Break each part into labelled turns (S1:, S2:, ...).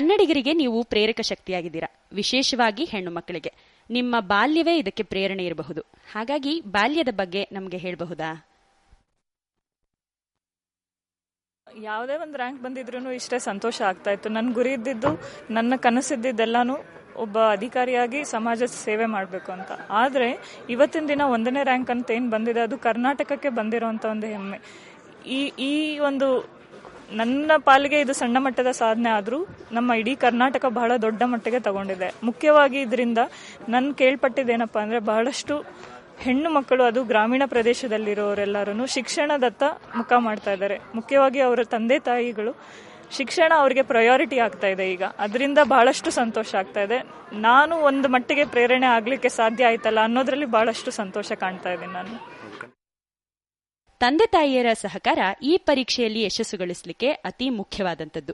S1: ಕನ್ನಡಿಗರಿಗೆ ನೀವು ಪ್ರೇರಕ ಶಕ್ತಿಯಾಗಿದ್ದೀರಾ, ವಿಶೇಷವಾಗಿ ಹೆಣ್ಣು ಮಕ್ಕಳಿಗೆ. ನಿಮ್ಮ ಬಾಲ್ಯವೇ ಇದಕ್ಕೆ ಪ್ರೇರಣೆ ಇರಬಹುದು. ಹಾಗಾಗಿ ಬಾಲ್ಯದ ಬಗ್ಗೆ ನಮಗೆ ಹೇಳಬಹುದಾ?
S2: ಯಾವುದೇ ಒಂದು ರ್ಯಾಂಕ್ ಬಂದಿದ್ರೂ ಇಷ್ಟೇ ಸಂತೋಷ ಆಗ್ತಾ ಇತ್ತು. ನನ್ನ ಗುರಿ ಇದ್ದಿದ್ದು, ನನ್ನ ಕನಸಿದ್ದೆಲ್ಲಾನು ಒಬ್ಬ ಅಧಿಕಾರಿಯಾಗಿ ಸಮಾಜ ಸೇವೆ ಮಾಡಬೇಕು ಅಂತ. ಆದರೆ ಇವತ್ತಿನ ದಿನ 1ನೇ ರ್ಯಾಂಕ್ ಅಂತ ಏನು ಬಂದಿದೆ, ಅದು ಕರ್ನಾಟಕಕ್ಕೆ ಬಂದಿರೋಂಥ ಒಂದು ಹೆಮ್ಮೆ. ಈ ಒಂದು ನನ್ನ ಪಾಲಿಗೆ ಇದು ಸಣ್ಣ ಮಟ್ಟದ ಸಾಧನೆ ಆದರೂ ನಮ್ಮ ಇಡೀ ಕರ್ನಾಟಕ ಬಹಳ ದೊಡ್ಡ ಮಟ್ಟಿಗೆ ತಗೊಂಡಿದೆ. ಮುಖ್ಯವಾಗಿ ಇದರಿಂದ ನಾನು ಕೇಳ್ಪಟ್ಟಿದ್ದೇನಪ್ಪ ಅಂದರೆ, ಬಹಳಷ್ಟು ಹೆಣ್ಣು ಮಕ್ಕಳು, ಅದು ಗ್ರಾಮೀಣ ಪ್ರದೇಶದಲ್ಲಿರೋರೆಲ್ಲರೂ ಶಿಕ್ಷಣದತ್ತ ಮುಖ ಮಾಡ್ತಾ ಇದ್ದಾರೆ. ಮುಖ್ಯವಾಗಿ ಅವರ ತಂದೆ ತಾಯಿಗಳು ಶಿಕ್ಷಣ ಅವರಿಗೆ ಪ್ರಯಾರಿಟಿ ಆಗ್ತಾ ಇದೆ ಈಗ. ಅದರಿಂದ ಬಹಳಷ್ಟು ಸಂತೋಷ ಆಗ್ತಾ ಇದೆ. ನಾನು ಒಂದು ಮಟ್ಟಿಗೆ ಪ್ರೇರಣೆ ಆಗಲಿಕ್ಕೆ ಸಾಧ್ಯ ಆಯ್ತಲ್ಲ ಅನ್ನೋದ್ರಲ್ಲಿ ಬಹಳಷ್ಟು ಸಂತೋಷ ಕಾಣ್ತಾ ಇದ್ದೀನಿ ನಾನು.
S1: ತಂದೆ ತಾಯಿಯರ ಸಹಕಾರ ಈ ಪರೀಕ್ಷೆಯಲ್ಲಿ ಯಶಸ್ಸುಗೊಳಿಸಲಿಕ್ಕೆ ಅತಿ ಮುಖ್ಯವಾದಂಥದ್ದು.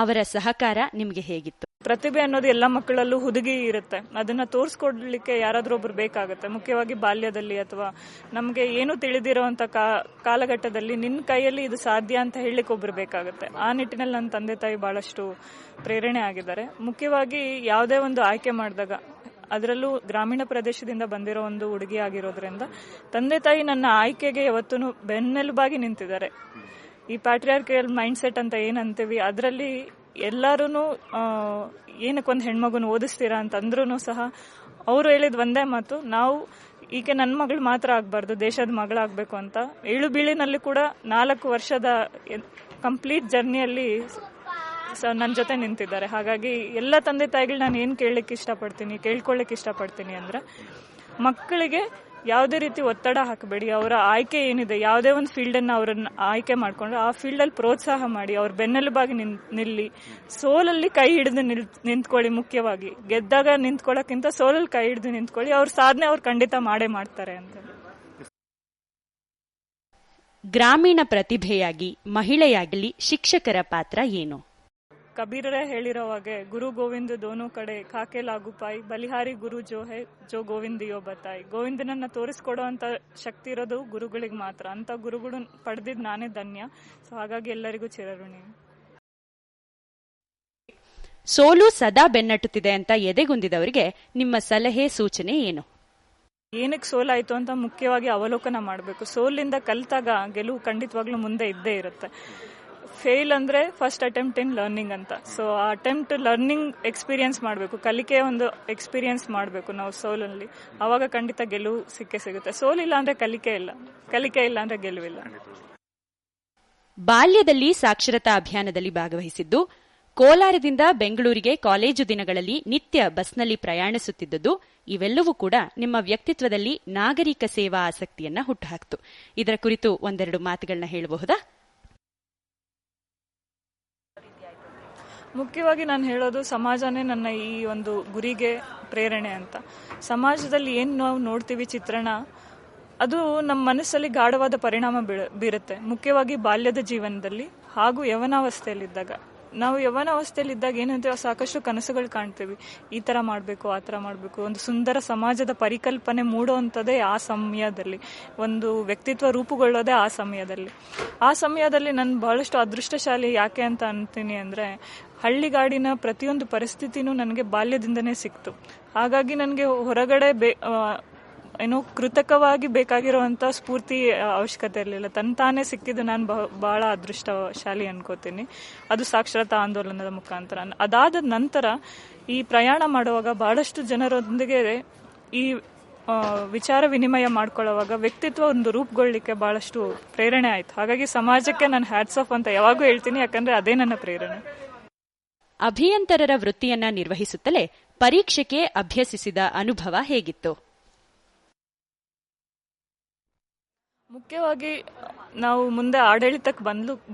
S1: ಅವರ ಸಹಕಾರ ನಿಮಗೆ ಹೇಗಿತ್ತು?
S2: ಪ್ರತಿಭೆ ಅನ್ನೋದು ಎಲ್ಲ ಮಕ್ಕಳಲ್ಲೂ ಹುದುಗಿ ಇರುತ್ತೆ. ಅದನ್ನ ತೋರಿಸ್ಕೊಡ್ಲಿಕ್ಕೆ ಯಾರಾದ್ರೂ ಒಬ್ರು ಬೇಕಾಗುತ್ತೆ. ಮುಖ್ಯವಾಗಿ ಬಾಲ್ಯದಲ್ಲಿ ಅಥವಾ ನಮಗೆ ಏನು ತಿಳಿದಿರುವಂತ ಕಾಲಘಟ್ಟದಲ್ಲಿ ನಿನ್ನ ಕೈಯಲ್ಲಿ ಇದು ಸಾಧ್ಯ ಅಂತ ಹೇಳಲಿಕ್ಕೆ ಒಬ್ರು ಬೇಕಾಗುತ್ತೆ. ಆ ನಿಟ್ಟಿನಲ್ಲಿ ನನ್ನ ತಂದೆ ತಾಯಿ ಬಹಳಷ್ಟು ಪ್ರೇರಣೆ ಆಗಿದ್ದಾರೆ. ಮುಖ್ಯವಾಗಿ ಯಾವುದೇ ಒಂದು ಆಯ್ಕೆ ಮಾಡಿದಾಗ, ಅದರಲ್ಲೂ ಗ್ರಾಮೀಣ ಪ್ರದೇಶದಿಂದ ಬಂದಿರೋ ಒಂದು ಹುಡುಗಿ ಆಗಿರೋದ್ರಿಂದ ತಂದೆ ತಾಯಿ ನನ್ನ ಆಯ್ಕೆಗೆ ಯಾವತ್ತೂ ಬೆನ್ನೆಲುಬಾಗಿ ನಿಂತಿದ್ದಾರೆ. ಈ ಪ್ಯಾಟ್ರಿಯಾರ್ಕಿಯಲ್ ಮೈಂಡ್ ಸೆಟ್ ಅಂತ ಏನಂತೀವಿ, ಅದರಲ್ಲಿ ಎಲ್ಲರೂ ಏನಕ್ಕೊಂದು ಹೆಣ್ಮಗುನ ಓದಿಸ್ತೀರಾ ಅಂತಂದ್ರೂ ಸಹ ಅವರು ಹೇಳಿದ ಒಂದೇ ಮಾತು, ನಾವು ಈಕೆ ನನ್ನ ಮಗಳು ಮಾತ್ರ ಆಗಬಾರ್ದು, ದೇಶದ ಮಗಳಾಗಬೇಕು ಅಂತ. ಏಳು ಬೀಳಿನಲ್ಲಿ ಕೂಡ 4 ವರ್ಷದ ಕಂಪ್ಲೀಟ್ ಜರ್ನಿಯಲ್ಲಿ ನನ್ನ ಜೊತೆ ನಿಂತಿದ್ದಾರೆ. ಹಾಗಾಗಿ ಎಲ್ಲ ತಂದೆ ತಾಯಿಗಳು ನಾನು ಏನು ಕೇಳ್ಕೊಳ್ಳಿಕ್ಕೆ ಇಷ್ಟಪಡ್ತೀನಿ ಅಂದ್ರೆ, ಮಕ್ಕಳಿಗೆ ಯಾವುದೇ ರೀತಿ ಒತ್ತಡ ಹಾಕಬೇಡಿ. ಅವರ ಆಯ್ಕೆ ಏನಿದೆ, ಯಾವುದೇ ಒಂದು ಫೀಲ್ಡನ್ನು ಅವರನ್ನ ಆಯ್ಕೆ ಮಾಡ್ಕೊಂಡ್ರೆ ಆ ಫೀಲ್ಡಲ್ಲಿ ಪ್ರೋತ್ಸಾಹ ಮಾಡಿ, ಅವ್ರ ಬೆನ್ನೆಲುಬಾಗಿ ನಿಲ್ಲಿ. ಸೋಲಲ್ಲಿ ಕೈ ಹಿಡಿದು ನಿಂತ್ಕೊಳ್ಳಿ. ಮುಖ್ಯವಾಗಿ ಗೆದ್ದಾಗ ನಿಂತ್ಕೊಳ್ಳೋಕ್ಕಿಂತ ಸೋಲಲ್ಲಿ ಕೈ ಹಿಡಿದು ನಿಂತ್ಕೊಳ್ಳಿ. ಅವ್ರ ಸಾಧನೆ ಅವ್ರು ಖಂಡಿತ ಮಾಡೇ ಮಾಡ್ತಾರೆ ಅಂತ.
S1: ಗ್ರಾಮೀಣ ಪ್ರತಿಭೆಯಾಗಿ ಮಹಿಳೆಯಾಗಲಿ ಶಿಕ್ಷಕರ ಪಾತ್ರ ಏನು?
S2: ಕಬೀರರೇ ಹೇಳಿರೋ ಹಾಗೆ, ಗುರು ಗೋವಿಂದ ದೋನೋ ಕಡೆ ಕಾಕೆ ಲಾಗು ಪಾಯಿ, ಬಲಿಹಾರಿ ಗುರು ಜೋ ಹೇ ಜೋ ಗೋವಿಂದಿಯೋ ಬತಾಯಿ. ಗೋವಿಂದನನ್ನ ತೋರಿಸ್ಕೊಡೋ ಅಂತ ಶಕ್ತಿ ಇರೋದು ಗುರುಗಳಿಗೆ ಮಾತ್ರ. ಅಂತ ಗುರುಗಳು ಪಡೆದಿದ್ದು ನಾನೇ ಧನ್ಯ. ಸೊ ಹಾಗಾಗಿ ಎಲ್ಲರಿಗೂ ಚಿರಋಣಿ.
S1: ಸೋಲು ಸದಾ ಬೆನ್ನಟ್ಟುತ್ತಿದೆ ಅಂತ ಎದೆಗುಂದಿದವರಿಗೆ ನಿಮ್ಮ ಸಲಹೆ ಸೂಚನೆ ಏನು?
S2: ಏನಕ್ಕೆ ಸೋಲಾಯಿತು ಅಂತ ಮುಖ್ಯವಾಗಿ ಅವಲೋಕನ ಮಾಡಬೇಕು. ಸೋಲಿಂದ ಕಲಿತಾಗ ಗೆಲುವು ಖಂಡಿತವಾಗ್ಲೂ ಮುಂದೆ ಇದ್ದೇ ಇರುತ್ತೆ. ಫೇಲ್ ಅಂದ್ರೆ ಫಸ್ಟ್ ಅಟೆಂಪ್ಟ್ ಇನ್ ಲರ್ನಿಂಗ್ ಅಂತ. ಸೊ ಆ ಅಟೆಂಪ್ಟ್ ಲರ್ನಿಂಗ್ ಎಕ್ಸ್ಪೀರಿಯನ್ಸ್ ಮಾಡಬೇಕು, ಕಲಿಕೆಯ ಒಂದು ಎಕ್ಸ್ಪೀರಿಯನ್ಸ್ ಮಾಡಬೇಕು ನಾವು ಸೋಲಲ್ಲಿ. ಆವಾಗ ಖಂಡಿತ ಗೆಲುವು ಸಿಗುತ್ತೆ. ಸೋಲಿಲ್ಲ ಅಂದ್ರೆ ಕಲಿಕೆ ಇಲ್ಲ ಅಂದ್ರೆ ಗೆಲುವಿಲ್ಲ.
S1: ಬಾಲ್ಯದಲ್ಲಿ ಸಾಕ್ಷರತಾ ಅಭಿಯಾನದಲ್ಲಿ ಭಾಗವಹಿಸಿದ್ದು, ಕೋಲಾರದಿಂದ ಬೆಂಗಳೂರಿಗೆ ಕಾಲೇಜು ದಿನಗಳಲ್ಲಿ ನಿತ್ಯ ಬಸ್ನಲ್ಲಿ ಪ್ರಯಾಣಿಸುತ್ತಿದ್ದುದು, ಇವೆಲ್ಲವೂ ಕೂಡ ನಿಮ್ಮ ವ್ಯಕ್ತಿತ್ವದಲ್ಲಿ ನಾಗರಿಕ ಸೇವಾ ಆಸಕ್ತಿಯನ್ನ ಹುಟ್ಟುಹಾಕ್ತು. ಇದರ ಕುರಿತು ಒಂದೆರಡು ಮಾತುಗಳನ್ನ ಹೇಳಬಹುದಾ?
S2: ಮುಖ್ಯವಾಗಿ ನಾನು ಹೇಳೋದು, ಸಮಾಜನೇ ನನ್ನ ಈ ಒಂದು ಗುರಿಗೆ ಪ್ರೇರಣೆ ಅಂತ. ಸಮಾಜದಲ್ಲಿ ಏನು ನಾವು ನೋಡ್ತೀವಿ ಚಿತ್ರಣ, ಅದು ನಮ್ಮ ಮನಸ್ಸಲ್ಲಿ ಗಾಢವಾದ ಪರಿಣಾಮ ಬೀರುತ್ತೆ. ಮುಖ್ಯವಾಗಿ ಬಾಲ್ಯದ ಜೀವನದಲ್ಲಿ ಹಾಗೂ ಯೌವನಾವಸ್ಥೆಯಲ್ಲಿದ್ದಾಗ. ನಾವು ಯೌವನಾವಸ್ಥೆಯಲ್ಲಿದ್ದಾಗ ಏನಂತೀವಿ, ಸಾಕಷ್ಟು ಕನಸುಗಳು ಕಾಣ್ತೀವಿ. ಈ ಥರ ಮಾಡಬೇಕು, ಆ ಥರ ಮಾಡಬೇಕು, ಒಂದು ಸುಂದರ ಸಮಾಜದ ಪರಿಕಲ್ಪನೆ ಮೂಡುವಂಥದ್ದೇ ಆ ಸಮಯದಲ್ಲಿ, ಒಂದು ವ್ಯಕ್ತಿತ್ವ ರೂಪುಗೊಳ್ಳೋದೇ ಆ ಸಮಯದಲ್ಲಿ ನಾನು ಬಹಳಷ್ಟು ಅದೃಷ್ಟಶಾಲಿ. ಯಾಕೆ ಅಂತ ಅಂತೀನಿ ಅಂದರೆ, ಹಳ್ಳಿಗಾಡಿನ ಪ್ರತಿಯೊಂದು ಪರಿಸ್ಥಿತಿನೂ ನನಗೆ ಬಾಲ್ಯದಿಂದನೇ ಸಿಕ್ತು. ಹಾಗಾಗಿ ನನಗೆ ಹೊರಗಡೆ ಕೃತಕವಾಗಿ ಬೇಕಾಗಿರುವಂಥ ಸ್ಫೂರ್ತಿ ಅವಶ್ಯಕತೆ ಇರಲಿಲ್ಲ. ತಾನೇ ಸಿಕ್ಕಿದ್ದು ನಾನು ಬಹಳ ಅದೃಷ್ಟಶಾಲಿ ಅನ್ಕೋತೀನಿ. ಅದು ಸಾಕ್ಷರತಾ ಆಂದೋಲನದ ಮುಖಾಂತರ. ಅದಾದ ನಂತರ ಈ ಪ್ರಯಾಣ ಮಾಡುವಾಗ ಬಹಳಷ್ಟು ಜನರೊಂದಿಗೆ ಈ ವಿಚಾರ ವಿನಿಮಯ ಮಾಡ್ಕೊಳ್ಳೋವಾಗ ವ್ಯಕ್ತಿತ್ವ ಒಂದು ರೂಪುಗೊಳ್ಳಲಿಕ್ಕೆ ಬಹಳಷ್ಟು ಪ್ರೇರಣೆ ಆಯಿತು. ಹಾಗಾಗಿ ಸಮಾಜಕ್ಕೆ ನಾನು ಹ್ಯಾಟ್ಸ್ ಆಫ್ ಅಂತ ಯಾವಾಗೂ ಹೇಳ್ತೀನಿ, ಯಾಕಂದ್ರೆ ಅದೇ ನನ್ನ ಪ್ರೇರಣೆ.
S1: ಅಭಿಯಂತರರ ವೃತ್ತಿಯನ್ನ ನಿರ್ವಹಿಸುತ್ತಲೇ ಪರೀಕ್ಷೆಗೆ ಅಭ್ಯಸಿಸಿದ ಅನುಭವ ಹೇಗಿತ್ತು?
S2: ಮುಖ್ಯವಾಗಿ ನಾವು ಮುಂದೆ ಆಡಳಿತಕ್ಕೆ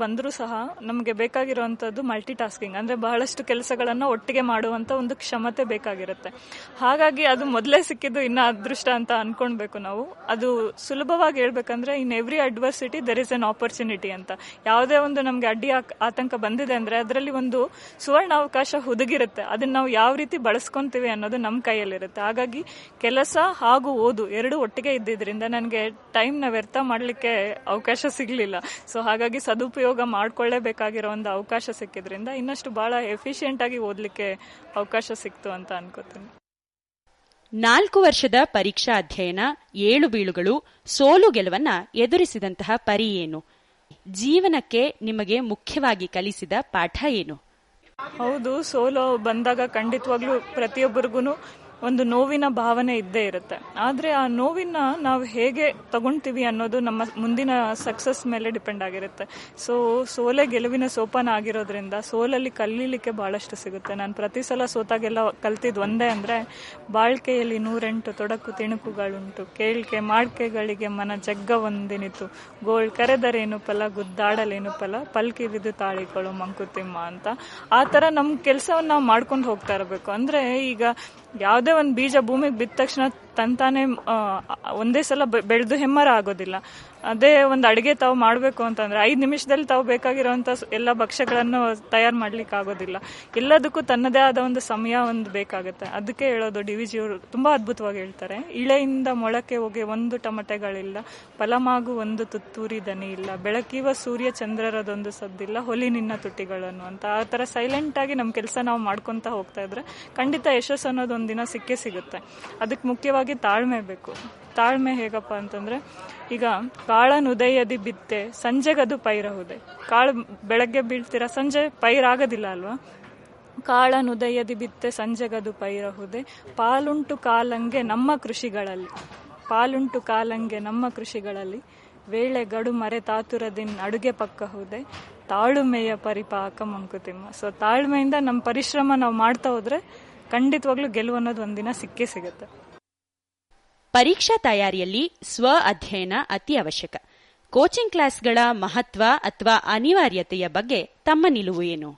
S2: ಬಂದರೂ ಸಹ ನಮಗೆ ಬೇಕಾಗಿರುವಂಥದ್ದು ಮಲ್ಟಿ ಟಾಸ್ಕಿಂಗ್, ಅಂದರೆ ಬಹಳಷ್ಟು ಕೆಲಸಗಳನ್ನು ಒಟ್ಟಿಗೆ ಮಾಡುವಂಥ ಒಂದು ಕ್ಷಮತೆ ಬೇಕಾಗಿರುತ್ತೆ. ಹಾಗಾಗಿ ಅದು ಮೊದಲೇ ಸಿಕ್ಕಿದ್ದು ಇನ್ನೂ ಅದೃಷ್ಟ ಅಂತ ಅನ್ಕೊಳ್ಬೇಕು ನಾವು. ಅದು ಸುಲಭವಾಗಿ ಹೇಳ್ಬೇಕಂದ್ರೆ, in every adversity there is an opportunity ಅಂತ. ಯಾವುದೇ ಒಂದು ನಮಗೆ ಅಡ್ಡಿ ಆತಂಕ ಬಂದಿದೆ ಅಂದರೆ ಅದರಲ್ಲಿ ಒಂದು ಸುವರ್ಣಾವಕಾಶ ಹುದುಗಿರುತ್ತೆ. ಅದನ್ನ ನಾವು ಯಾವ ರೀತಿ ಬಳಸ್ಕೊಂತೀವಿ ಅನ್ನೋದು ನಮ್ಮ ಕೈಯಲ್ಲಿರುತ್ತೆ. ಹಾಗಾಗಿ ಕೆಲಸ ಹಾಗೂ ಓದು ಎರಡೂ ಒಟ್ಟಿಗೆ ಇದ್ದಿದ್ದರಿಂದ ನನಗೆ ಟೈಮ್ನ ವ್ಯರ್ಥ ಮಾಡಲಿಕ್ಕೆ ಅವಕಾಶ ಸಿಗಲಿಲ್ಲ. ಸೊ ಹಾಗಾಗಿ ಸದುಪಯೋಗ ಮಾಡ್ಕೊಳ್ಳೇಬೇಕಾಗಿರೋ ಒಂದು ಅವಕಾಶ ಸಿಕ್ಕಿದ್ರಿಂದ ಇನ್ನಷ್ಟು ಬಹಳ ಎಫಿಷಿಯೆಂಟ್ ಆಗಿ ಓದಲಿಕ್ಕೆ ಅವಕಾಶ ಸಿಕ್ತು ಅಂತ ಅನ್ಕೋತೀನಿ.
S1: 4 ವರ್ಷದ ಪರೀಕ್ಷಾ ಅಧ್ಯಯನ, ಏಳು ಬೀಳುಗಳು, ಸೋಲು ಗೆಲುವನ್ನ ಎದುರಿಸಿದಂತಹ ಪರಿ ಏನು? ಜೀವನಕ್ಕೆ ನಿಮಗೆ ಮುಖ್ಯವಾಗಿ ಕಲಿಸಿದ ಪಾಠ ಏನು?
S2: ಹೌದು, ಸೋಲು ಬಂದಾಗ ಖಂಡಿತವಾಗ್ಲೂ ಪ್ರತಿಯೊಬ್ಬರಿಗೂ ಒಂದು ನೋವಿನ ಭಾವನೆ ಇದ್ದೇ ಇರುತ್ತೆ. ಆದರೆ ಆ ನೋವಿನ ನಾವು ಹೇಗೆ ತಗೊಳ್ತೀವಿ ಅನ್ನೋದು ನಮ್ಮ ಮುಂದಿನ ಸಕ್ಸಸ್ ಮೇಲೆ ಡಿಪೆಂಡ್ ಆಗಿರುತ್ತೆ. ಸೊ ಸೋಲೆ ಗೆಲುವಿನ ಸೋಪಾನ ಆಗಿರೋದ್ರಿಂದ ಸೋಲಲ್ಲಿ ಕಲೀಲಿಕ್ಕೆ ಬಹಳಷ್ಟು ಸಿಗುತ್ತೆ. ನಾನು ಪ್ರತಿ ಸಲ ಸೋತಾಗೆಲ್ಲ ಕಲ್ತಿದ್ದು ಒಂದೇ ಅಂದರೆ, ಬಾಳ್ಕೆಯಲ್ಲಿ 108 ತೊಡಕು ತಿಣುಕುಗಳುಂಟು, ಕೇಳ್ಕೆ ಮಾಡ್ಕೆಗಳಿಗೆ ಮನ ಜಗ್ಗ ಒಂದಿನಿತು, ಗೋಳ್ ಕರೆದರೇನು ಫಲ, ಗುದ್ದಾಡಲೇನು ಫಲ, ಪಲ್ಕಿವಿದು ತಾಳಿಗಳು ಮಂಕುತಿಮ್ಮ ಅಂತ. ಆ ಥರ ನಮ್ಮ ಕೆಲಸವನ್ನು ನಾವು ಮಾಡ್ಕೊಂಡು ಹೋಗ್ತಾ ಇರಬೇಕು. ಅಂದರೆ ಈಗ ಯಾವುದೇ ಒಂದು ಬೀಜ ಭೂಮಿಗೆ ಬಿದ್ದ ತಕ್ಷಣ ತಂತಾನೆ ಒಂದೇ ಸಲ ಬೆಳೆದು ಹೆಮ್ಮರ ಆಗೋದಿಲ್ಲ. ಅದೇ ಒಂದು ಅಡುಗೆ ತಾವು ಮಾಡಬೇಕು ಅಂತಂದ್ರೆ 5 ನಿಮಿಷದಲ್ಲಿ ತಾವು ಬೇಕಾಗಿರೋಂಥ ಎಲ್ಲ ಭಕ್ಷ್ಯಗಳನ್ನು ತಯಾರು ಮಾಡ್ಲಿಕ್ಕೆ ಆಗೋದಿಲ್ಲ. ಎಲ್ಲದಕ್ಕೂ ತನ್ನದೇ ಆದ ಒಂದು ಸಮಯ ಒಂದು ಬೇಕಾಗುತ್ತೆ. ಅದಕ್ಕೆ ಹೇಳೋದು DVG ಅವರು ತುಂಬಾ ಅದ್ಭುತವಾಗಿ ಹೇಳ್ತಾರೆ, ಇಳೆಯಿಂದ ಮೊಳಕೆ ಹೋಗಿ ಒಂದು ಟಮಟೆಗಳಿಲ್ಲ, ಫಲಮಾಗು ಒಂದು ತುತ್ತೂರಿ ದನಿ ಇಲ್ಲ, ಬೆಳಕಿವ ಸೂರ್ಯ ಚಂದ್ರರದೊಂದು ಸದ್ದಿಲ್ಲ, ಹೊಲಿ ನಿನ್ನ ತುಟಿಗಳನ್ನು ಅಂತ. ಆ ಥರ ಸೈಲೆಂಟ್ ಆಗಿ ನಮ್ಮ ಕೆಲಸ ನಾವು ಮಾಡ್ಕೊತಾ ಹೋಗ್ತಾ ಇದ್ರೆ ಖಂಡಿತ ಯಶಸ್ಸು ಅನ್ನೋದು ಒಂದಿನ ಸಿಕ್ಕೇ ಸಿಗುತ್ತೆ. ಅದಕ್ಕೆ ಮುಖ್ಯವಾಗಿ ತಾಳ್ಮೆ ಬೇಕು. ತಾಳ್ಮೆ ಹೇಗಪ್ಪ ಅಂತಂದ್ರೆ, ಈಗ ಕಾಳನುದಯದಿ ಬಿತ್ತೆ ಸಂಜೆಗದು ಪೈರಹುದೆ. ಕಾಳು ಬೆಳಗ್ಗೆ ಬೀಳ್ತೀರಾ, ಸಂಜೆ ಪೈರಾಗೋದಿಲ್ಲ ಅಲ್ವಾ. ಕಾಳನುದಯದಿ ಬಿತ್ತೆ ಸಂಜೆಗದು ಪೈರಹುದೆ, ಪಾಲುಂಟು ಕಾಲಂಗೆ ನಮ್ಮ ಕೃಷಿಗಳಲ್ಲಿ, ಪಾಲುಂಟು ಕಾಲಂಗೆ ನಮ್ಮ ಕೃಷಿಗಳಲ್ಲಿ, ವೇಳೆ ಗಡು ಮರೆ ತಾತುರದಿನ್ ಅಡುಗೆ ಪಕ್ಕ ಹುದೆ, ತಾಳುಮೆಯ ಪರಿಪಾಕ ಮಂಕುತಿಮ್ಮ. ಸೊ ತಾಳ್ಮೆಯಿಂದ ನಮ್ಮ ಪರಿಶ್ರಮ ನಾವು ಮಾಡ್ತಾ ಹೋದ್ರೆ ಖಂಡಿತವಾಗ್ಲೂ ಗೆಲುವು ಅನ್ನೋದು ಒಂದಿನ ಸಿಕ್ಕೇ ಸಿಗುತ್ತೆ.
S1: ಪರೀಕ್ಷಾ ತಯಾರಿಯಲ್ಲಿ ಸ್ವ ಅಧ್ಯಯನ ಅತಿ ಅವಶ್ಯಕ. ಕೋಚಿಂಗ್ ಕ್ಲಾಸ್ಗಳ ಮಹತ್ವ ಅಥವಾ ಅನಿವಾರ್ಯತೆಯ ಬಗ್ಗೆ ತಮ್ಮ ನಿಲುವು ಏನು?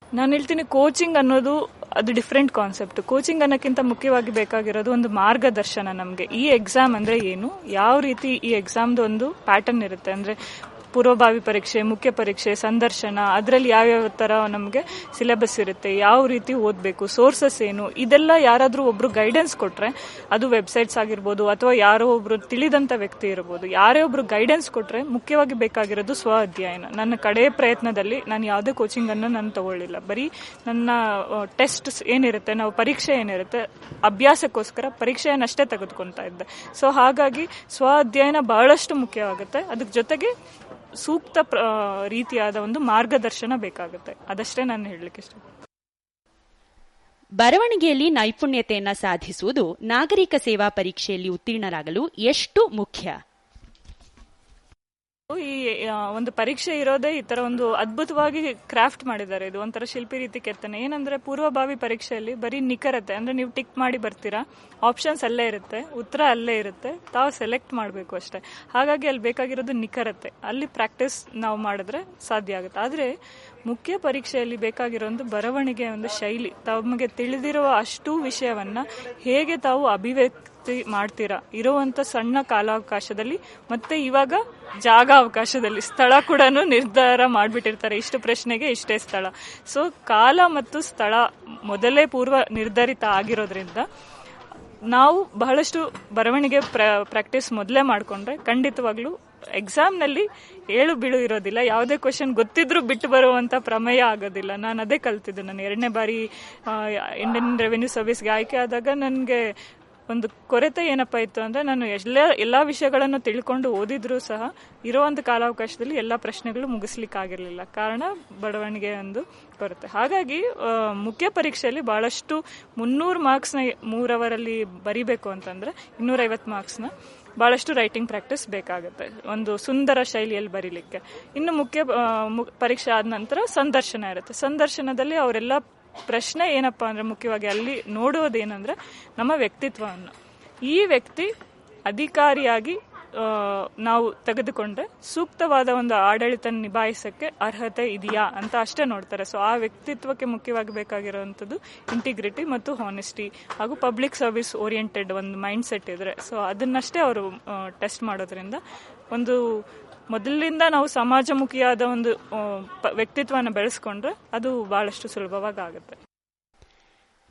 S2: ನಾನು ಹೇಳ್ತೀನಿ, ಕೋಚಿಂಗ್ ಅನ್ನೋದು ಅದು ಡಿಫ್ರೆಂಟ್ ಕಾನ್ಸೆಪ್ಟ್. ಕೋಚಿಂಗ್ ಅನ್ನೋಕ್ಕಿಂತ ಮುಖ್ಯವಾಗಿ ಬೇಕಾಗಿರೋದು ಒಂದು ಮಾರ್ಗದರ್ಶನ. ನಮಗೆ ಈ ಎಕ್ಸಾಮ್ ಅಂದ್ರೆ ಏನು, ಯಾವ ರೀತಿ ಈ ಎಕ್ಸಾಮ್ದು ಒಂದು ಪ್ಯಾಟರ್ನ್ ಇರುತ್ತೆ. ಅಂದ್ರೆ ಪೂರ್ವಭಾವಿ ಪರೀಕ್ಷೆ, ಮುಖ್ಯ ಪರೀಕ್ಷೆ, ಸಂದರ್ಶನ, ಅದರಲ್ಲಿ ಯಾವ್ಯಾವ ತರ ನಮಗೆ ಸಿಲೆಬಸ್ ಇರುತ್ತೆ, ಯಾವ ರೀತಿ ಓದಬೇಕು, ಸೋರ್ಸಸ್ ಏನು, ಇದೆಲ್ಲ ಯಾರಾದರೂ ಒಬ್ರು ಗೈಡೆನ್ಸ್ ಕೊಟ್ರೆ, ಅದು ವೆಬ್ಸೈಟ್ಸ್ ಆಗಿರ್ಬೋದು ಅಥವಾ ಯಾರೋ ಒಬ್ರು ತಿಳಿದಂತ ವ್ಯಕ್ತಿ ಇರಬಹುದು, ಯಾರೇ ಒಬ್ರು ಗೈಡೆನ್ಸ್ ಕೊಟ್ರೆ, ಮುಖ್ಯವಾಗಿ ಬೇಕಾಗಿರೋದು ಸ್ವ ಅಧ್ಯಯನ. ನನ್ನ ಕಡೆ ಪ್ರಯತ್ನದಲ್ಲಿ ನಾನು ಯಾವುದೇ ಕೋಚಿಂಗ್ ಅನ್ನು ನಾನು ತಗೊಳ್ಳಿಲ್ಲ. ಬರೀ ನನ್ನ ಟೆಸ್ಟ್ ಏನಿರುತ್ತೆ, ನಾವು ಪರೀಕ್ಷೆ ಏನಿರುತ್ತೆ, ಅಭ್ಯಾಸಕ್ಕೋಸ್ಕರ ಪರೀಕ್ಷೆಯನ್ನಷ್ಟೇ ತೆಗೆದುಕೊಳ್ತಾ ಇದ್ದೆ. ಸೊ ಹಾಗಾಗಿ ಸ್ವ ಅಧ್ಯಯನ ಬಹಳಷ್ಟು ಮುಖ್ಯವಾಗುತ್ತೆ. ಅದಕ್ಕೆ ಜೊತೆಗೆ ಸೂಕ್ತ ರೀತಿಯಾದ ಒಂದು ಮಾರ್ಗದರ್ಶನ ಬೇಕಾಗುತ್ತೆ. ಅದಷ್ಟೇ ನಾನು ಹೇಳಲಿಕ್ಕೆ ಇಷ್ಟ.
S1: ಬರವಣಿಗೆಯಲ್ಲಿ ನೈಪುಣ್ಯತೆಯನ್ನ ಸಾಧಿಸುವುದು ನಾಗರಿಕ ಸೇವಾ ಪರೀಕ್ಷೆಯಲ್ಲಿ ಉತ್ತೀರ್ಣರಾಗಲು ಎಷ್ಟು ಮುಖ್ಯ?
S2: ಈ ಒಂದು ಪರೀಕ್ಷೆ ಇರೋದೇ ಈ ತರ ಒಂದು ಅದ್ಭುತವಾಗಿ ಕ್ರಾಫ್ಟ್ ಮಾಡಿದ್ದಾರೆ. ಇದು ಒಂಥರ ಶಿಲ್ಪಿ ರೀತಿ ಕೆತ್ತನೆ. ಏನಂದ್ರೆ ಪೂರ್ವಭಾವಿ ಪರೀಕ್ಷೆಯಲ್ಲಿ ಬರೀ ನಿಖರತೆ, ಅಂದ್ರೆ ನೀವು ಟಿಕ್ ಮಾಡಿ ಬರ್ತೀರಾ, ಆಪ್ಷನ್ಸ್ ಅಲ್ಲೇ ಇರುತ್ತೆ, ಉತ್ತರ ಅಲ್ಲೇ ಇರುತ್ತೆ, ತಾವು ಸೆಲೆಕ್ಟ್ ಮಾಡಬೇಕು ಅಷ್ಟೇ. ಹಾಗಾಗಿ ಅಲ್ಲಿ ಬೇಕಾಗಿರೋದು ನಿಖರತೆ. ಅಲ್ಲಿ ಪ್ರಾಕ್ಟೀಸ್ ನಾವು ಮಾಡಿದ್ರೆ ಸಾಧ್ಯ ಆಗುತ್ತೆ. ಆದ್ರೆ ಮುಖ್ಯ ಪರೀಕ್ಷೆಯಲ್ಲಿ ಬೇಕಾಗಿರೋ ಒಂದು ಬರವಣಿಗೆ ಒಂದು ಶೈಲಿ, ತಮಗೆ ತಿಳಿದಿರುವ ಅಷ್ಟು ವಿಷಯವನ್ನ ಹೇಗೆ ತಾವು ಅಭಿವ್ಯಕ್ತಿ ಮಾಡ್ತೀರಾ, ಇರುವಂತ ಸಣ್ಣ ಕಾಲಾವಕಾಶದಲ್ಲಿ, ಮತ್ತೆ ಇವಾಗ ಜಾಗ ಅವಕಾಶದಲ್ಲಿ, ಸ್ಥಳ ಕೂಡ ನಿರ್ಧಾರ ಮಾಡಿಬಿಟ್ಟಿರ್ತಾರೆ, ಇಷ್ಟು ಪ್ರಶ್ನೆಗೆ ಇಷ್ಟೇ ಸ್ಥಳ. ಸೊ ಕಾಲ ಮತ್ತು ಸ್ಥಳ ಮೊದಲೇ ಪೂರ್ವ ನಿರ್ಧರಿತ ಆಗಿರೋದ್ರಿಂದ ನಾವು ಬಹಳಷ್ಟು ಬರವಣಿಗೆ ಪ್ರಾಕ್ಟೀಸ್ ಮೊದಲೇ ಮಾಡಿಕೊಂಡ್ರೆ ಖಂಡಿತವಾಗ್ಲೂ ಎಕ್ಸಾಮ್ನಲ್ಲಿ ಏಳು ಬೀಳು ಇರೋದಿಲ್ಲ. ಯಾವುದೇ ಕ್ವಶನ್ ಗೊತ್ತಿದ್ರೂ ಬಿಟ್ಟು ಬರುವಂತ ಪ್ರಮೇಯ ಆಗೋದಿಲ್ಲ. ನಾನು ಅದೇ ಕಲ್ತಿದ್ದೆ. ನಾನು 2ನೇ ಬಾರಿ ಇಂಡಿಯನ್ ರೆವಿನ್ಯೂ ಸರ್ವಿಸ್ಗೆ ಆಯ್ಕೆ ಆದಾಗ ನನಗೆ ಒಂದು ಕೊರತೆ ಏನಪ್ಪಾ ಇತ್ತು ಅಂದ್ರೆ, ನಾನು ಎಲ್ಲಾ ವಿಷಯಗಳನ್ನು ತಿಳ್ಕೊಂಡು ಓದಿದ್ರು ಸಹ ಇರುವಂತ ಕಾಲಾವಕಾಶದಲ್ಲಿ ಎಲ್ಲಾ ಪ್ರಶ್ನೆಗಳು ಮುಗಿಸ್ಲಿಕ್ಕೆ ಆಗಿರ್ಲಿಲ್ಲ. ಕಾರಣ ಬರವಣಿಗೆ ಒಂದು ಕೊರತೆ. ಹಾಗಾಗಿ ಮುಖ್ಯ ಪರೀಕ್ಷೆಯಲ್ಲಿ ಬಹಳಷ್ಟು 300 ಮಾರ್ಕ್ಸ್ನ 3 ಅವರಲ್ಲಿ ಬರಿಬೇಕು ಅಂತಂದ್ರೆ 250 ಮಾರ್ಕ್ಸ್ನ ಬಹಳಷ್ಟು ರೈಟಿಂಗ್ ಪ್ರಾಕ್ಟೀಸ್ ಬೇಕಾಗುತ್ತೆ, ಒಂದು ಸುಂದರ ಶೈಲಿಯಲ್ಲಿ ಬರೀಲಿಕ್ಕೆ. ಇನ್ನು ಮುಖ್ಯ ಪರೀಕ್ಷೆ ಆದ ನಂತರ ಸಂದರ್ಶನ ಇರುತ್ತೆ. ಸಂದರ್ಶನದಲ್ಲಿ ಅವರೆಲ್ಲ ಪ್ರಶ್ನೆ ಏನಪ್ಪಾ ಅಂದ್ರೆ, ಮುಖ್ಯವಾಗಿ ಅಲ್ಲಿ ನೋಡೋದೇನಂದ್ರೆ ನಮ್ಮ ವ್ಯಕ್ತಿತ್ವವನ್ನು. ಈ ವ್ಯಕ್ತಿ ಅಧಿಕಾರಿಯಾಗಿ ನಾವು ತೆಗೆದುಕೊಂಡ್ರೆ ಸೂಕ್ತವಾದ ಒಂದು ಆಡಳಿತ ನಿಭಾಯಿಸಕ್ಕೆ ಅರ್ಹತೆ ಇದೆಯಾ ಅಂತ ಅಷ್ಟೇ ನೋಡ್ತಾರೆ. ಸೊ ಆ ವ್ಯಕ್ತಿತ್ವಕ್ಕೆ ಮುಖ್ಯವಾಗಿ ಬೇಕಾಗಿರುವಂಥದ್ದು ಇಂಟಿಗ್ರಿಟಿ ಮತ್ತು ಹಾನೆಸ್ಟಿ ಹಾಗೂ ಪಬ್ಲಿಕ್ ಸರ್ವಿಸ್ ಓರಿಯೆಂಟೆಡ್ ಒಂದು ಮೈಂಡ್ ಸೆಟ್ ಇದ್ರೆ, ಸೊ ಅದನ್ನಷ್ಟೇ ಅವರು ಟೆಸ್ಟ್ ಮಾಡೋದ್ರಿಂದ ಒಂದು ಮೊದಲಿಂದ ನಾವು ಸಮಾಜಮುಖಿಯಾದ ಒಂದು ವ್ಯಕ್ತಿತ್ವನ ಬೆಳೆಸ್ಕೊಂಡ್ರೆ ಅದು ಬಹಳಷ್ಟು ಸುಲಭವಾಗಿ ಆಗುತ್ತೆ.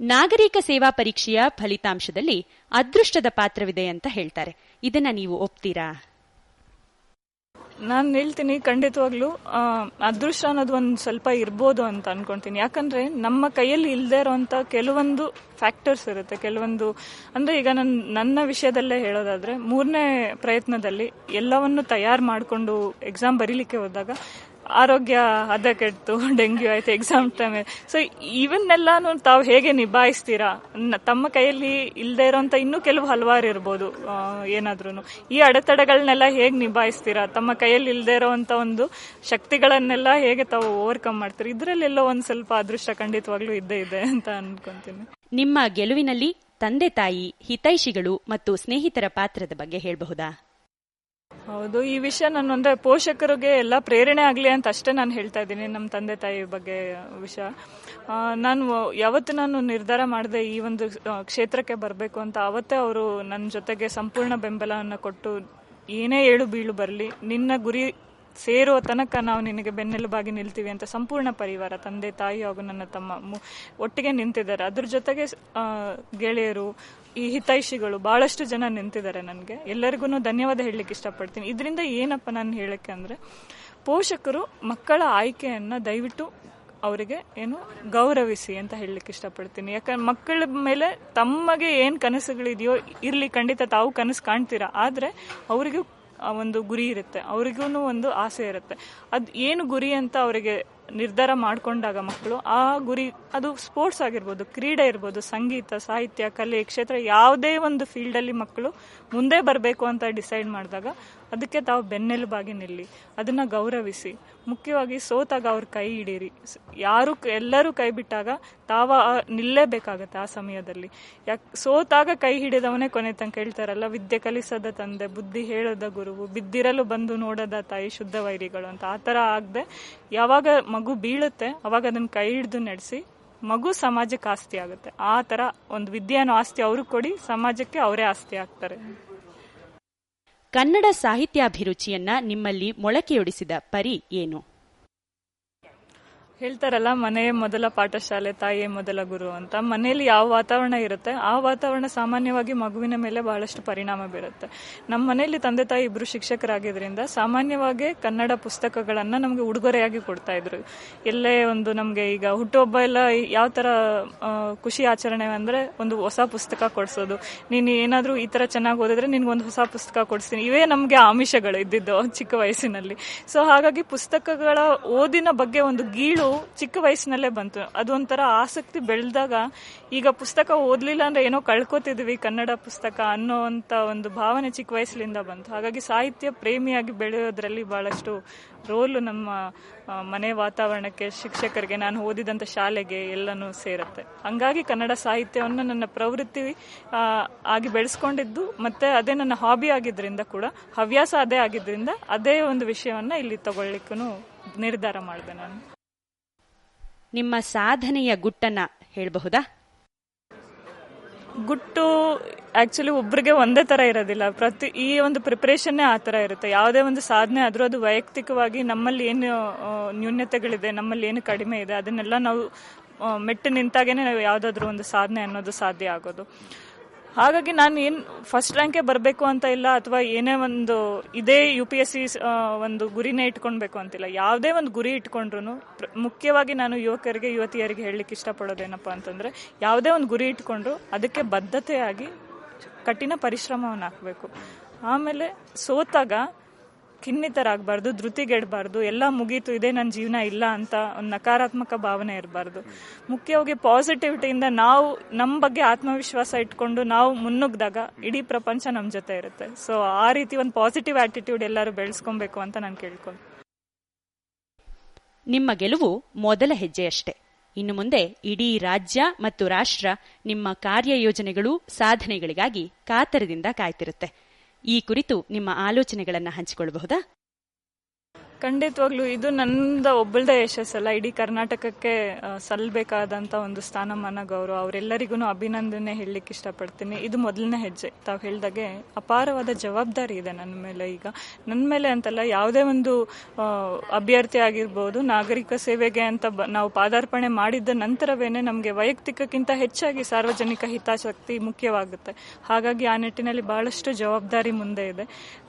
S1: ನಾಗರಿಕ ಸೇವಾ ಪರೀಕ್ಷೆಯ ಫಲಿತಾಂಶದಲ್ಲಿ ಅದೃಷ್ಟದ ಪಾತ್ರವಿದೆ ಅಂತ ಹೇಳ್ತಾರೆ. ಇದನ್ನ ನೀವು ಒಪ್ತೀರಾ?
S2: ನಾನು ಹೇಳ್ತೀನಿ, ಖಂಡಿತವಾಗ್ಲೂ ಅದೃಷ್ಟ ಅನ್ನೋದು ಒಂದು ಸ್ವಲ್ಪ ಇರ್ಬೋದು ಅಂತ ಅನ್ಕೊಂತೀನಿ. ಯಾಕಂದ್ರೆ ನಮ್ಮ ಕೈಯಲ್ಲಿ ಇಲ್ಲದೆ ಇರೋಂಥ ಕೆಲವೊಂದು ಫ್ಯಾಕ್ಟರ್ಸ್ ಇರುತ್ತೆ. ಕೆಲವೊಂದು ಅಂದ್ರೆ ಈಗ ನನ್ನ ವಿಷಯದಲ್ಲೇ ಹೇಳೋದಾದ್ರೆ, 3ನೇ ಪ್ರಯತ್ನದಲ್ಲಿ ಎಲ್ಲವನ್ನು ತಯಾರು ಮಾಡಿಕೊಂಡು ಎಕ್ಸಾಮ್ ಬರೀಲಿಕ್ಕೆ ಹೋದಾಗ ಆರೋಗ್ಯ ಹದಗೆಟ್ಟು ಡೆಂಗ್ಯೂ ಆಯ್ತು ಎಕ್ಸಾಮ್ ಟೈಮ್. ಸೊ ಇವನ್ನೆಲ್ಲಾನು ತಾವು ಹೇಗೆ ನಿಭಾಯಿಸ್ತೀರಾ? ತಮ್ಮ ಕೈಯಲ್ಲಿ ಇಲ್ಲದೆ ಇರೋಂಥ ಇನ್ನೂ ಕೆಲವು ಹಲವಾರು ಇರ್ಬೋದು ಏನಾದ್ರೂ. ಈ ಅಡೆತಡೆಗಳನ್ನೆಲ್ಲ ಹೇಗೆ ನಿಭಾಯಿಸ್ತೀರಾ? ತಮ್ಮ ಕೈಯಲ್ಲಿ ಇಲ್ಲದೆ ಇರೋಂಥ ಒಂದು ಶಕ್ತಿಗಳನ್ನೆಲ್ಲ ಹೇಗೆ ತಾವು ಓವರ್ಕಮ್ ಮಾಡ್ತೀರಾ? ಇದರಲ್ಲೆಲ್ಲೋ ಒಂದು ಸ್ವಲ್ಪ ಅದೃಷ್ಟ ಖಂಡಿತವಾಗ್ಲೂ ಇದ್ದೇ ಇದೆ ಅಂತ ಅನ್ಕೊಂತೀನಿ.
S1: ನಿಮ್ಮ ಗೆಲುವಿನಲ್ಲಿ ತಂದೆ ತಾಯಿ, ಹಿತೈಷಿಗಳು ಮತ್ತು ಸ್ನೇಹಿತರ ಪಾತ್ರದ ಬಗ್ಗೆ ಹೇಳಬಹುದಾ?
S2: ಹೌದು, ಈ ವಿಷಯ ನಾನು ಅಂದ್ರೆ ಪೋಷಕರಿಗೆ ಎಲ್ಲ ಪ್ರೇರಣೆ ಆಗಲಿ ಅಂತ ಅಷ್ಟೇ ನಾನು ಹೇಳ್ತಾ ಇದ್ದೀನಿ. ನಮ್ಮ ತಂದೆ ತಾಯಿ ಬಗ್ಗೆ ವಿಷಯ ನಾನು ಯಾವತ್ತು ನಾನು ನಿರ್ಧಾರ ಮಾಡಿದೆ ಈ ಒಂದು ಕ್ಷೇತ್ರಕ್ಕೆ ಬರಬೇಕು ಅಂತ, ಅವತ್ತೇ ಅವರು ನನ್ನ ಜೊತೆಗೆ ಸಂಪೂರ್ಣ ಬೆಂಬಲವನ್ನು ಕೊಟ್ಟು, ಏನೇ ಏಳು ಬೀಳು ಬರಲಿ, ನಿನ್ನ ಗುರಿ ಸೇರುವ ತನಕ ನಾವು ನಿನಗೆ ಬೆನ್ನೆಲುಬಾಗಿ ನಿಲ್ತೀವಿ ಅಂತ ಸಂಪೂರ್ಣ ಪರಿವಾರ, ತಂದೆ ತಾಯಿ ಹಾಗೂ ನನ್ನ ತಮ್ಮ ಒಟ್ಟಿಗೆ ನಿಂತಿದ್ದಾರೆ. ಅದ್ರ ಜೊತೆಗೆ ಗೆಳೆಯರು, ಈ ಹಿತೈಷಿಗಳು ಬಹಳಷ್ಟು ಜನ ನಿಂತಿದ್ದಾರೆ. ನನಗೆ ಎಲ್ಲರಿಗೂ ಧನ್ಯವಾದ ಹೇಳಲಿಕ್ಕೆ ಇಷ್ಟಪಡ್ತೀನಿ. ಇದರಿಂದ ಏನಪ್ಪ ನಾನು ಹೇಳಕ್ಕೆ ಅಂದ್ರೆ, ಪೋಷಕರು ಮಕ್ಕಳ ಆಯ್ಕೆಯನ್ನ ದಯವಿಟ್ಟು ಅವರಿಗೆ ಗೌರವಿಸಿ ಅಂತ ಹೇಳಲಿಕ್ಕೆ ಇಷ್ಟಪಡ್ತೀನಿ. ಯಾಕಂದ್ರೆ ಮಕ್ಕಳ ಮೇಲೆ ತಮಗೆ ಏನು ಕನಸುಗಳಿದೆಯೋ ಇರ್ಲಿ, ಖಂಡಿತ ತಾವು ಕನಸು ಕಾಣ್ತೀರಾ, ಆದ್ರೆ ಅವರಿಗೂ ಒಂದು ಗುರಿ ಇರುತ್ತೆ, ಅವ್ರಿಗೂ ಒಂದು ಆಸೆ ಇರುತ್ತೆ. ಅದು ಏನು ಗುರಿ ಅಂತ ಅವರಿಗೆ ನಿರ್ಧಾರ ಮಾಡಿಕೊಂಡಾಗ ಮಕ್ಕಳು ಆ ಗುರಿ, ಅದು ಸ್ಪೋರ್ಟ್ಸ್ ಆಗಿರ್ಬೋದು, ಕ್ರೀಡೆ ಇರ್ಬೋದು, ಸಂಗೀತ, ಸಾಹಿತ್ಯ, ಕಲೆ, ಕ್ಷೇತ್ರ, ಯಾವುದೇ ಒಂದು ಫೀಲ್ಡಲ್ಲಿ ಮಕ್ಕಳು ಮುಂದೆ ಬರಬೇಕು ಅಂತ ಡಿಸೈಡ್ ಮಾಡಿದಾಗ ಅದಕ್ಕೆ ತಾವು ಬೆನ್ನೆಲುಬಾಗಿ ನಿಲ್ಲಿ, ಅದನ್ನ ಗೌರವಿಸಿ. ಮುಖ್ಯವಾಗಿ ಸೋತಾಗ ಅವ್ರ ಕೈ ಹಿಡೀರಿ. ಎಲ್ಲರೂ ಕೈ ಬಿಟ್ಟಾಗ ತಾವ ನಿಲ್ಲೇಬೇಕಾಗತ್ತೆ ಆ ಸಮಯದಲ್ಲಿ. ಸೋತಾಗ ಕೈ ಹಿಡಿದವನೇ ಕೊನೆ ತನಕ ಹೇಳ್ತಾರಲ್ಲ, ವಿದ್ಯೆ ಕಲಿಸದ ತಂದೆ, ಬುದ್ಧಿ ಹೇಳದ ಗುರುವು, ಬಿದ್ದಿರಲು ಬಂದು ನೋಡದ ತಾಯಿ, ಶುದ್ಧ ವೈರಿಗಳು ಅಂತ. ಆ ಥರ ಆಗದೆ ಯಾವಾಗ ಮಗು ಬೀಳುತ್ತೆ ಅವಾಗ ಅದನ್ನ ಕೈ ಹಿಡಿದು ನಡೆಸಿ, ಮಗು ಸಮಾಜಕ್ಕೆ ಆಸ್ತಿ ಆಗುತ್ತೆ. ಆ ಥರ ಒಂದು ವಿದ್ಯೆಯನ್ನು ಆಸ್ತಿ ಅವ್ರಿಗೆ ಕೊಡಿ, ಸಮಾಜಕ್ಕೆ ಅವರೇ ಆಸ್ತಿ ಆಗ್ತಾರೆ.
S1: ಕನ್ನಡ ಸಾಹಿತ್ಯಾಭಿರುಚಿಯನ್ನ ನಿಮ್ಮಲ್ಲಿ ಮೊಳಕೆಯೊಡಿಸಿದ ಪರಿ ಏನು?
S2: ಹೇಳ್ತಾರಲ್ಲ, ಮನೆಯೇ ಮೊದಲ ಪಾಠಶಾಲೆ, ತಾಯಿಯೇ ಮೊದಲ ಗುರು ಅಂತ. ಮನೆಯಲ್ಲಿ ಯಾವ ವಾತಾವರಣ ಇರುತ್ತೆ ಆ ವಾತಾವರಣ ಸಾಮಾನ್ಯವಾಗಿ ಮಗುವಿನ ಮೇಲೆ ಬಹಳಷ್ಟು ಪರಿಣಾಮ ಬೀರುತ್ತೆ. ನಮ್ಮ ಮನೆಯಲ್ಲಿ ತಂದೆ ತಾಯಿ ಇಬ್ರು ಶಿಕ್ಷಕರಾಗಿದ್ದರಿಂದ ಸಾಮಾನ್ಯವಾಗಿ ಕನ್ನಡ ಪುಸ್ತಕಗಳನ್ನ ನಮಗೆ ಉಡುಗೊರೆಯಾಗಿ ಕೊಡ್ತಾ ಇದ್ರು. ಎಲ್ಲೇ ಒಂದು ನಮ್ಗೆ ಈಗ ಹುಟ್ಟುಹಬ್ಬ ಎಲ್ಲ ಯಾವ ತರ ಖುಷಿ ಆಚರಣೆ ಅಂದ್ರೆ ಒಂದು ಹೊಸ ಪುಸ್ತಕ ಕೊಡ್ಸೋದು, ನೀನು ಏನಾದ್ರೂ ಈ ತರ ಚೆನ್ನಾಗಿ ಓದಿದ್ರೆ ನಿನ್ಗೊಂದು ಹೊಸ ಪುಸ್ತಕ ಕೊಡಿಸ್ತೀನಿ, ಇವೇ ನಮ್ಗೆ ಆಮಿಷಗಳು ಇದ್ದಿದ್ದು ಚಿಕ್ಕ ವಯಸ್ಸಿನಲ್ಲಿ. ಸೊ ಹಾಗಾಗಿ ಪುಸ್ತಕಗಳ ಓದಿನ ಬಗ್ಗೆ ಒಂದು ಗೀಳು ಚಿಕ್ಕ ವಯಸ್ಸಿನಲ್ಲೇ ಬಂತು. ಅದೊಂಥರ ಆಸಕ್ತಿ ಬೆಳೆದಾಗ ಈಗ ಪುಸ್ತಕ ಓದ್ಲಿಲ್ಲ ಅಂದ್ರೆ ಏನೋ ಕಳ್ಕೊತಿದ್ವಿ ಕನ್ನಡ ಪುಸ್ತಕ ಅನ್ನೋಂತ ಒಂದು ಭಾವನೆ ಚಿಕ್ಕ ವಯಸ್ಸಿನಿಂದ ಬಂತು. ಹಾಗಾಗಿ ಸಾಹಿತ್ಯ ಪ್ರೇಮಿಯಾಗಿ ಬೆಳೆಯೋದ್ರಲ್ಲಿ ಬಹಳಷ್ಟು ರೋಲು ನಮ್ಮ ಮನೆ ವಾತಾವರಣಕ್ಕೆ, ಶಿಕ್ಷಕರಿಗೆ, ನಾನು ಓದಿದಂತ ಶಾಲೆಗೆ ಎಲ್ಲನೂ ಸೇರುತ್ತೆ. ಹಂಗಾಗಿ ಕನ್ನಡ ಸಾಹಿತ್ಯವನ್ನು ನನ್ನ ಪ್ರವೃತ್ತಿ ಆಗಿ ಬೆಳೆಸ್ಕೊಂಡಿದ್ದು, ಮತ್ತೆ ಅದೇ ನನ್ನ ಹಾಬಿ ಆಗಿದ್ರಿಂದ ಕೂಡ, ಹವ್ಯಾಸ ಅದೇ ಆಗಿದ್ರಿಂದ ಅದೇ ಒಂದು ವಿಷಯವನ್ನ ಇಲ್ಲಿ ತಗೊಳ್ಲಿಕ್ಕೂ ನಿರ್ಧಾರ ಮಾಡಿದೆ ನಾನು.
S1: ನಿಮ್ಮ ಸಾಧನೆಯ ಗುಟ್ಟನ್ನ ಹೇಳಬಹುದಾ?
S2: ಗುಟ್ಟು ಆಕ್ಚುಲಿ ಒಬ್ರಿಗೆ ಒಂದೇ ತರ ಇರೋದಿಲ್ಲ. ಈ ಒಂದು ಪ್ರಿಪರೇಷನ್ನೇ ಆ ತರ ಇರುತ್ತೆ. ಯಾವುದೇ ಒಂದು ಸಾಧನೆ ಆದ್ರೂ ಅದು ವೈಯಕ್ತಿಕವಾಗಿ ನಮ್ಮಲ್ಲಿ ಏನು ನ್ಯೂನ್ಯತೆಗಳಿದೆ, ನಮ್ಮಲ್ಲಿ ಏನು ಕಡಿಮೆ ಇದೆ, ಅದನ್ನೆಲ್ಲ ನಾವು ಮೆಟ್ಟು ನಿಂತಾಗೇನೆ ನಾವು ಯಾವ್ದಾದ್ರು ಒಂದು ಸಾಧನೆ ಅನ್ನೋದು ಸಾಧ್ಯ ಆಗೋದು. ಹಾಗಾಗಿ ನಾನು ಫಸ್ಟ್ ರ್ಯಾಂಕೇ ಬರಬೇಕು ಅಂತ ಇಲ್ಲ, ಅಥವಾ ಏನೇ ಒಂದು ಇದೇ UPSC ಒಂದು ಗುರಿನೇ ಇಟ್ಕೊಳ್ಬೇಕು ಅಂತಿಲ್ಲ. ಯಾವುದೇ ಒಂದು ಗುರಿ ಇಟ್ಕೊಂಡ್ರು ಮುಖ್ಯವಾಗಿ ನಾನು ಯುವತಿಯರಿಗೆ ಹೇಳಲಿಕ್ಕೆ ಇಷ್ಟಪಡೋದೇನಪ್ಪ ಅಂತಂದ್ರೆ, ಯಾವುದೇ ಒಂದು ಗುರಿ ಇಟ್ಕೊಂಡ್ರು ಅದಕ್ಕೆ ಬದ್ಧತೆಯಾಗಿ ಕಠಿಣ ಪರಿಶ್ರಮವನ್ನು ಹಾಕಬೇಕು. ಆಮೇಲೆ ಸೋತಾಗ ಖಿನ್ನಿತರಾಗಬಾರ್ದು, ಧೃತಿಗೆಡಬಾರ್ದು, ಎಲ್ಲ ಮುಗೀತು, ಇದೇ ನನ್ನ ಜೀವನ ಇಲ್ಲ ಅಂತ ಒಂದು ನಕಾರಾತ್ಮಕ ಭಾವನೆ ಇರಬಾರ್ದು. ಮುಖ್ಯವಾಗಿ ಪಾಸಿಟಿವಿಟಿಯಿಂದ ನಾವು ನಮ್ಮ ಬಗ್ಗೆ ಆತ್ಮವಿಶ್ವಾಸ ಇಟ್ಕೊಂಡು ನಾವು ಮುನ್ನುಗ್ದಾಗ ಇಡೀ ಪ್ರಪಂಚ ನಮ್ಮ ಜೊತೆ ಇರುತ್ತೆ. ಸೊ ಆ ರೀತಿ ಒಂದು ಪಾಸಿಟಿವ್ ಆಟಿಟ್ಯೂಡ್ ಎಲ್ಲರೂ ಬೆಳೆಸ್ಕೊಬೇಕು ಅಂತ ನಾನು ಕೇಳ್ಕೊಂಡು.
S1: ನಿಮ್ಮ ಗೆಲುವು ಮೊದಲ ಹೆಜ್ಜೆಯಷ್ಟೇ. ಇನ್ನು ಮುಂದೆ ಇಡೀ ರಾಜ್ಯ ಮತ್ತು ರಾಷ್ಟ್ರ ನಿಮ್ಮ ಕಾರ್ಯಯೋಜನೆಗಳು, ಸಾಧನೆಗಳಿಗಾಗಿ ಕಾತರದಿಂದ ಕಾಯ್ತಿರುತ್ತೆ. ಈ ಕುರಿತು ನಿಮ್ಮ ಆಲೋಚನೆಗಳನ್ನು ಹಂಚಿಕೊಳ್ಳಬಹುದಾ?
S2: ಖಂಡಿತವಾಗ್ಲೂ ಇದು ನನ್ನ ಒಬ್ಬಳದೇ ಯಶಸ್ಸಲ್ಲ, ಇಡೀ ಕರ್ನಾಟಕಕ್ಕೆ ಸಲ್ಲಬೇಕಾದಂಥ ಒಂದು ಸ್ಥಾನಮಾನ, ಗೌರವ. ಅವರೆಲ್ಲರಿಗೂ ಅಭಿನಂದನೆ ಹೇಳಲಿಕ್ಕೆ ಇಷ್ಟಪಡ್ತೀನಿ. ಇದು ಮೊದಲನೇ ಹೆಜ್ಜೆ. ತಾವು ಹೇಳಿದಾಗೆ ಅಪಾರವಾದ ಜವಾಬ್ದಾರಿ ಇದೆ ನನ್ನ ಮೇಲೆ. ಈಗ ನನ್ನ ಮೇಲೆ ಅಂತಲ್ಲ, ಯಾವುದೇ ಒಂದು ಅಭ್ಯರ್ಥಿ ಆಗಿರ್ಬೋದು, ನಾಗರಿಕ ಸೇವೆಗೆ ಅಂತ ನಾವು ಪಾದಾರ್ಪಣೆ ಮಾಡಿದ ನಂತರವೇನೆ ನಮಗೆ ವೈಯಕ್ತಿಕಕ್ಕಿಂತ ಹೆಚ್ಚಾಗಿ ಸಾರ್ವಜನಿಕ ಹಿತಾಸಕ್ತಿ ಮುಖ್ಯವಾಗುತ್ತೆ. ಹಾಗಾಗಿ ಆ ನಿಟ್ಟಿನಲ್ಲಿ ಬಹಳಷ್ಟು ಜವಾಬ್ದಾರಿ ಮುಂದೆ ಇದೆ,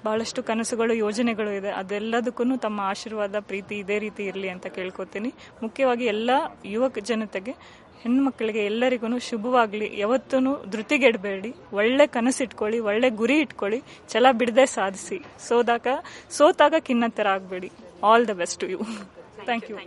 S2: ಬಹಳಷ್ಟು ಕನಸುಗಳು, ಯೋಜನೆಗಳು ಇದೆ. ಅದೆಲ್ಲದಕ್ಕೂ ತಮ್ಮ ಆಶೀರ್ವಾದ, ಪ್ರೀತಿ ಇದೇ ರೀತಿ ಇರಲಿ ಅಂತ ಕೇಳ್ಕೊತೀನಿ. ಮುಖ್ಯವಾಗಿ ಎಲ್ಲ ಯುವ ಜನತೆಗೆ, ಹೆಣ್ಮಕ್ಳಿಗೆ ಎಲ್ಲರಿಗೂ ಶುಭವಾಗ್ಲಿ. ಯಾವತ್ತೂ ಧೃತಿಗೆಡಬೇಡಿ, ಒಳ್ಳೆ ಕನಸಿಟ್ಕೊಳ್ಳಿ, ಒಳ್ಳೆ ಗುರಿ ಇಟ್ಕೊಳ್ಳಿ, ಛಲ ಬಿಡದೆ ಸಾಧಿಸಿ. ಸೋತಾಗ ಖಿನ್ನತರ ಆಗಬೇಡಿ. All the best to you. Thank you.